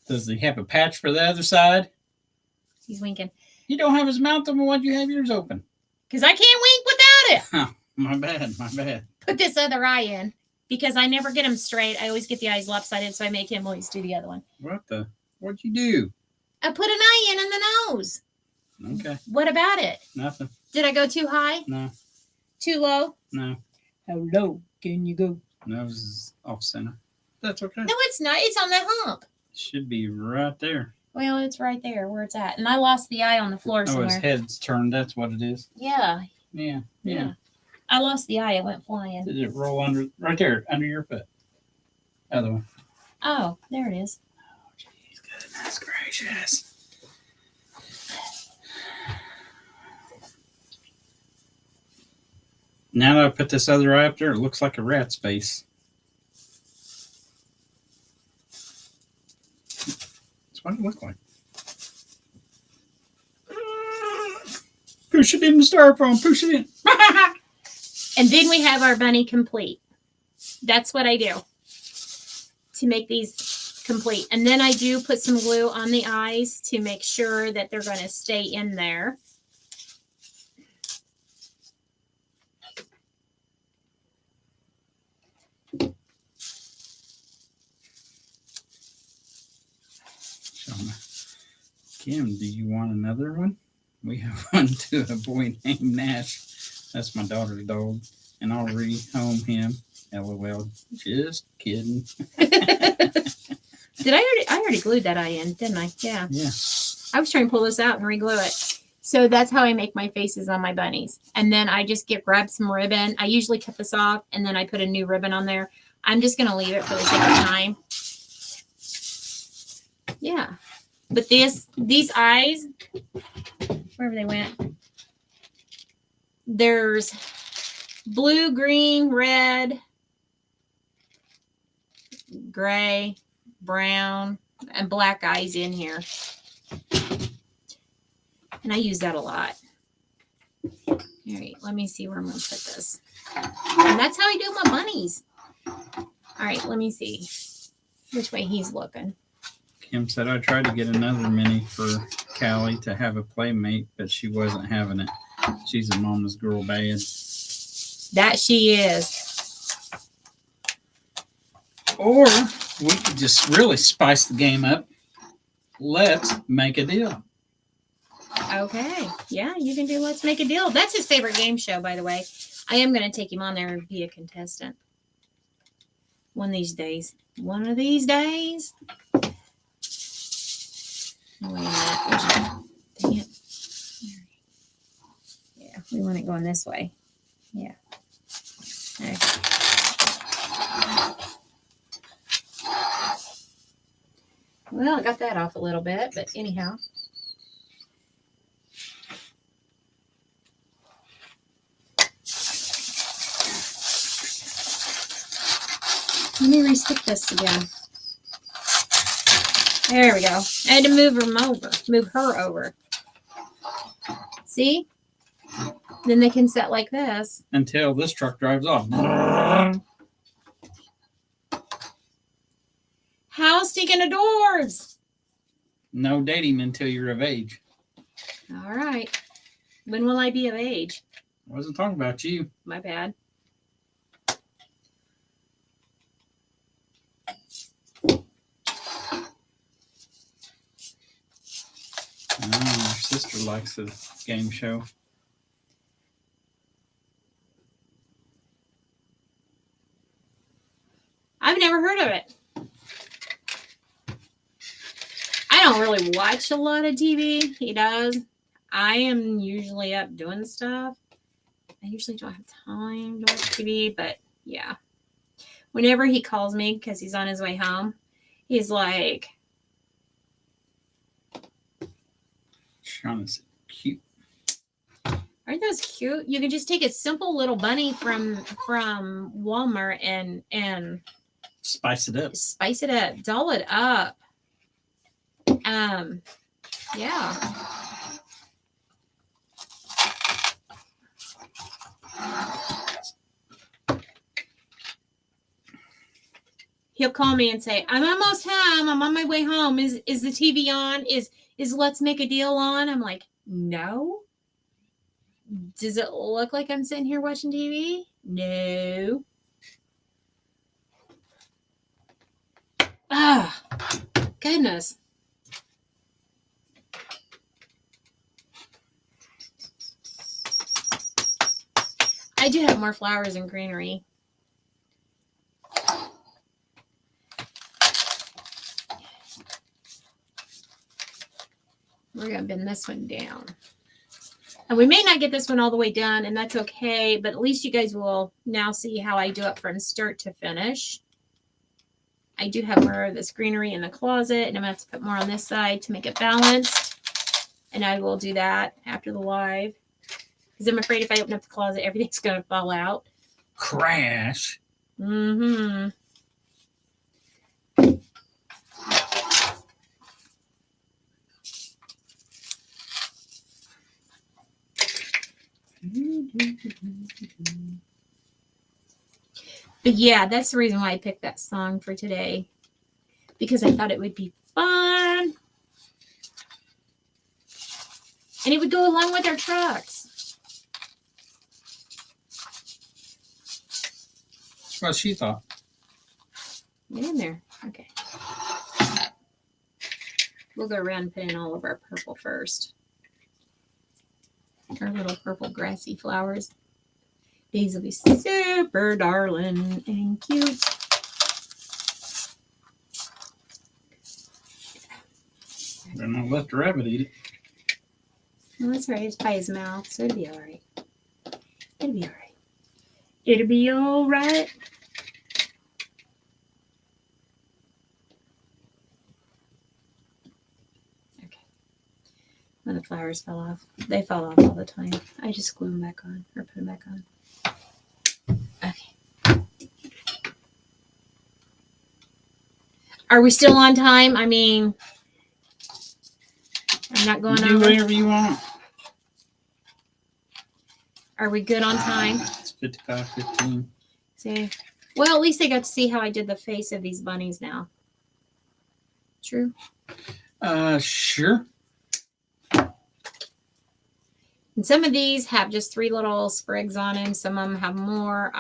Does he have a patch for the other side? He's winking. You don't have his mouth open. Why'd you have yours open? Because I can't wink without it. Huh, my bad. Put this other eye in, because I never get them straight. I always get the eyes lopsided, so I make him always do the other one. What'd you do? I put an eye in the nose. Okay. What about it? Nothing. Did I go too high? No. Too low? No. How low can you go? Nose is off center. That's okay. No, it's not. It's on the hump. Should be right there. Well, it's right there where it's at. And I lost the eye on the floor somewhere. Oh, his head's turned. That's what it is. Yeah. Yeah. I lost the eye. It went flying. Did it roll under, right there, under your foot? Other one. Oh, there it is. Oh, jeez, goodness gracious. Now that I put this other eye up there, it looks like a rat's face. That's what it looked like. Push it in the styrofoam. Push it in. And then we have our bunny complete. That's what I do to make these complete. And then I do put some glue on the eyes to make sure that they're going to stay in there. Kim, do you want another one? We have one to a boy named Nash. That's my daughter's dog. And I'll rehome him. LOL. Just kidding. Did I already glued that eye in, didn't I? Yeah. Yeah. I was trying to pull this out and re-glue it. So that's how I make my faces on my bunnies. And then I just grab some ribbon. I usually cut this off and then I put a new ribbon on there. I'm just going to leave it for the sake of time. Yeah. But these eyes, wherever they went, There's blue, green, red, gray, brown, and black eyes in here. And I use that a lot. All right, let me see where I'm going to put this. And that's how I do my bunnies. All right, let me see which way he's looking. Kim said I tried to get another mini for Callie to have a playmate, but she wasn't having it. She's a mama's girl bad. That she is. Or we could just really spice the game up. Let's make a deal. Okay. Yeah, you can do Let's Make a Deal. That's his favorite game show, by the way. I am going to take him on there and be a contestant. One of these days. One of these days. Wait a minute. Dang it. Yeah, we want it going this way. Yeah. Okay. Well, I got that off a little bit, but anyhow. Let me restick this again. There we go. I had to move her over. See? Then they can set like this. Until this truck drives off. How stinking adores. No dating until you're of age. All right. When will I be of age? I wasn't talking about you. My bad. Oh, your sister likes a game show. I've never heard of it. I don't really watch a lot of TV. He does. I am usually up doing stuff. I usually don't have time to watch TV, but yeah. Whenever he calls me because he's on his way home, he's like, Shauna's cute. aren't those cute? You can just take a simple little bunny from Walmart and Spice it up. spice it up, doll it up. Yeah. He'll call me and say, I'm almost home. I'm on my way home. Is the TV on? Is Let's Make a Deal on? I'm like, no. Does it look like I'm sitting here watching TV? No. Ah, goodness. I do have more flowers and greenery. We're going to bend this one down. And we may not get this one all the way done, and that's okay, but at least you guys will now see how I do it from start to finish. I do have more of this greenery in the closet, and I'm going to have to put more on this side to make it balanced. And I will do that after the live. Because I'm afraid if I open up the closet, everything's going to fall out. Crash. Mm-hmm. But yeah, that's the reason why I picked that song for today. Because I thought it would be fun. And it would go along with our trucks. That's what she thought. Get in there. Okay. We'll go around and put in all of our purple first. Our little purple grassy flowers. These will be super darling and cute. Then I'll let the rabbit eat it. Well, that's right. It's by his mouth, so it'll be all right. It'll be all right. It'll be all right. when the flowers fell off. They fall off all the time. I just glue them back on or put them back on. Okay. Are we still on time? I mean, I'm not going Do over. whatever you want. Are we good on time? It's 55:15. See? Well, at least I got to see how I did the face of these bunnies now. True. Sure. And some of these have just 3 little sprigs on them. Some of them have more.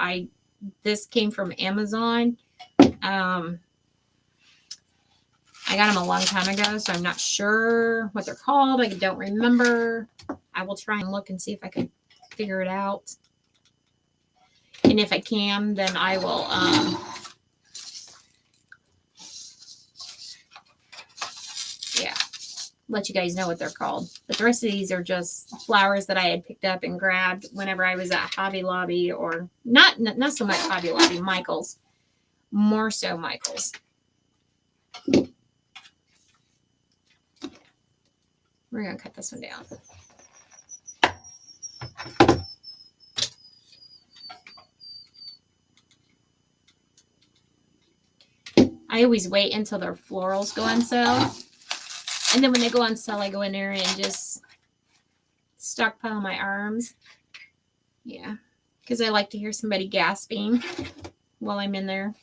This came from Amazon. I got them a long time ago, so I'm not sure what they're called. I don't remember. I will try and look and see if I can figure it out. And if I can, then I will let you guys know what they're called. But the rest of these are just flowers that I had picked up and grabbed whenever I was at Hobby Lobby, or not so much Hobby Lobby, Michael's. More so Michael's. We're going to cut this one down. I always wait until their florals go on sale. And then when they go on sale, I go in there and just stockpile my arms. Yeah, because I like to hear somebody gasping while I'm in there.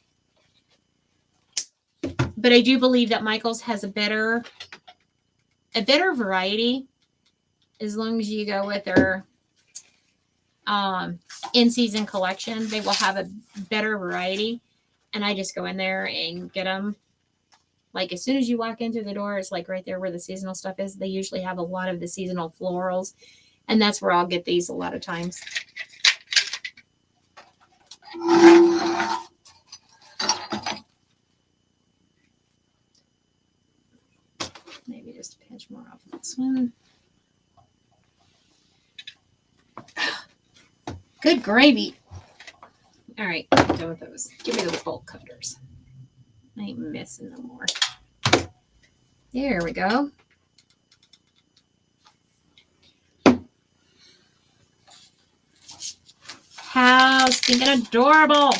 But I do believe that Michael's has a better variety, as long as you go with their in-season collection. They will have a better variety, and I just go in there and get them. Like as soon as you walk into the door, it's like right there where the seasonal stuff is. They usually have a lot of the seasonal florals, and that's where I'll get these a lot of times. Maybe just a pinch more off this one. Good gravy. All right, I'm done with those. Give me those bolt cutters. I ain't missing no more. There we go. How stinking adorable.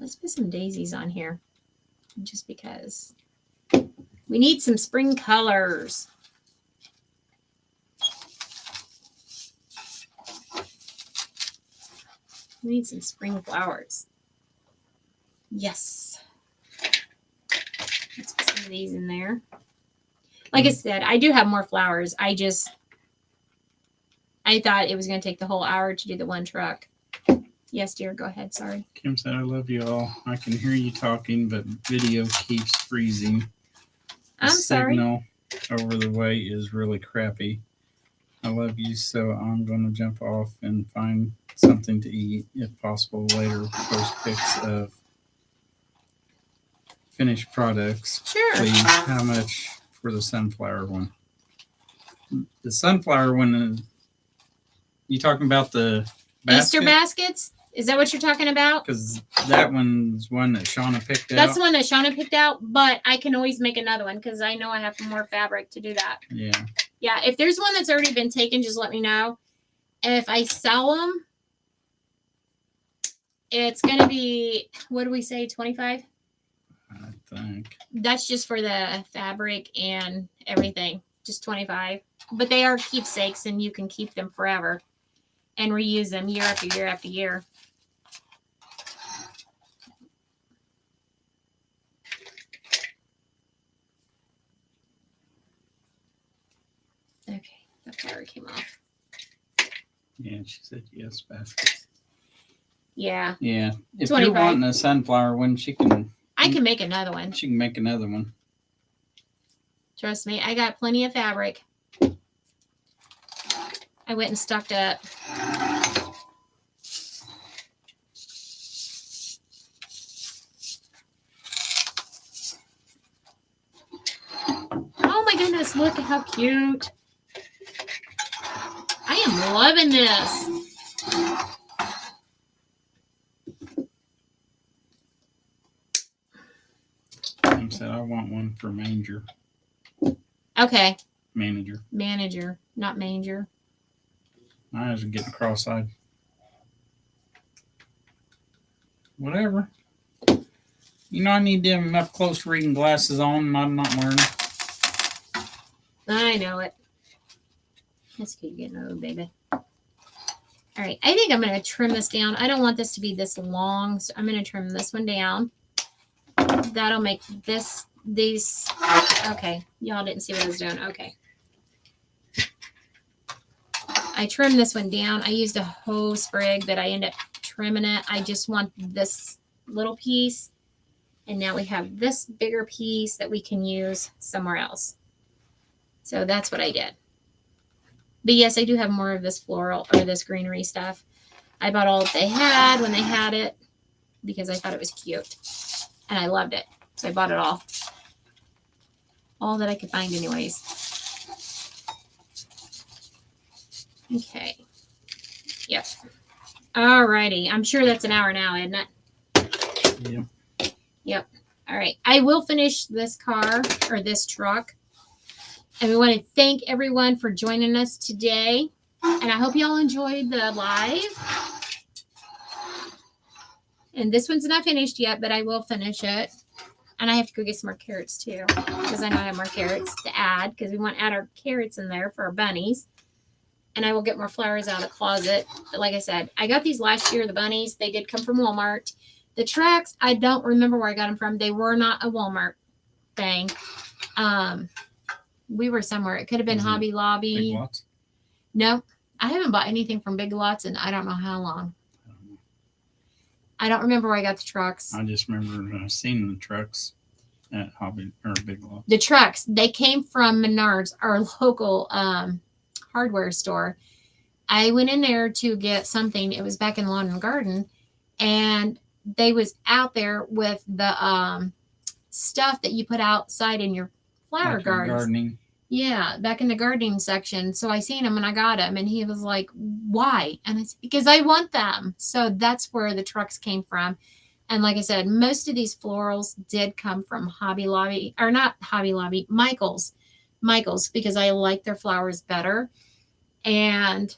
Let's put some daisies on here, just because we need some spring colors. We need some spring flowers. Yes. Let's put some of these in there. Like I said, I do have more flowers. I thought it was going to take the whole hour to do the one truck. Yes, dear. Go ahead. Sorry. Kim said, I love you all. I can hear you talking, but video keeps freezing. I'm sorry. Signal over the way is really crappy. I love you, so I'm going to jump off and find something to eat, if possible, later. Post pics of finished products. Sure. Please. How much for the sunflower one? The sunflower one, you talking about the basket? Easter baskets? Is that what you're talking about? Because that one's one that Shauna picked out. That's the one that Shauna picked out, but I can always make another one because I know I have more fabric to do that. Yeah. Yeah, if there's one that's already been taken, just let me know. If I sell them, it's going to be, what do we say, 25? I think. That's just for the fabric and everything, just 25. But they are keepsakes, and you can keep them forever and reuse them year after year after year. Okay, the flower came off. Yeah, she said yes, baskets. Yeah. Yeah. If 25. you're wanting a sunflower one, I can make another one. She can make another one. Trust me, I got plenty of fabric. I went and stocked up. Oh my goodness, look at how cute. I am loving this. Sean said, I want one for manger. Okay. Manager. Manager, not manger. I was getting cross-eyed. Whatever. You know, I need them up close reading glasses on, and I'm not wearing them. I know it. That's good getting old, baby. All right. I think I'm going to trim this down. I don't want this to be this long, so I'm going to trim this one down. That'll make these. Okay. Y'all didn't see what I was doing. Okay. I trimmed this one down. I used a hoe sprig, but I ended up trimming it. I just want this little piece. And now we have this bigger piece that we can use somewhere else. So that's what I did. But yes, I do have more of this floral or this greenery stuff. I bought all that they had when they had it because I thought it was cute. And I loved it. So I bought it all. All that I could find anyways. Okay. Yep. Alrighty. I'm sure that's an hour now, isn't it? Yep. Yep. All right. I will finish this car or this truck. And we want to thank everyone for joining us today. And I hope you all enjoyed the live. And this one's not finished yet, but I will finish it. And I have to go get some more carrots too, because I know I have more carrots to add, because we want to add our carrots in there for our bunnies. And I will get more flowers out of the closet. But like I said, I got these last year, the bunnies. They did come from Walmart. The tracks, I don't remember where I got them from. They were not a Walmart thing. We were somewhere. It could have been Hobby Lobby. Big Lots? No, I haven't bought anything from Big Lots in I don't know how long. I don't remember where I got the trucks. I just remember seeing the trucks at Hobby or Big Lots. The trucks, they came from Menards, our local hardware store. I went in there to get something. It was back in Lawn and Garden, and they was out there with the stuff that you put outside in your flower gardens. Gardening. Yeah, back in the gardening section. So I seen him and I got him, and he was like, "Why?" And it's because I want them. So that's where the trucks came from. And like I said, most of these florals did come from Hobby Lobby, or not Hobby Lobby, Michael's, because I like their flowers better. And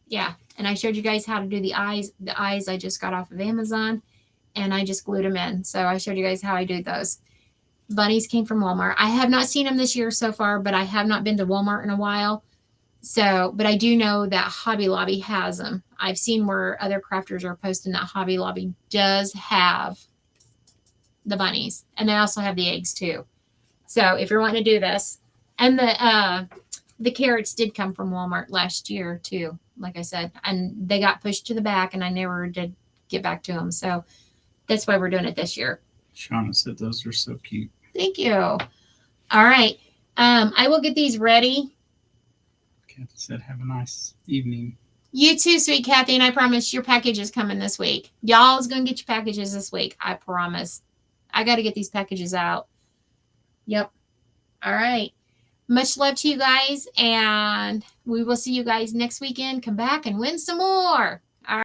yeah, and I showed you guys how to do the eyes. The eyes I just got off of Amazon, and I just glued them in. So I showed you guys how I do those. Bunnies came from Walmart. I have not seen them this year so far, but I have not been to Walmart in a while. So, but I do know that Hobby Lobby has them. I've seen where other crafters are posting that Hobby Lobby does have the bunnies, and they also have the eggs too. So if you're wanting to do this, and the carrots did come from Walmart last year too, like I said, and they got pushed to the back, and I never did get back to them. So that's why we're doing it this year. Shauna said those are so cute. Thank you. All right. I will get these ready. Kathy said, have a nice evening. You too, sweet Kathy, and I promise your package is coming this week. Y'all's going to get your packages this week. I promise. I got to get these packages out. Yep. All right. Much love to you guys, and we will see you guys next weekend. Come back and win some more.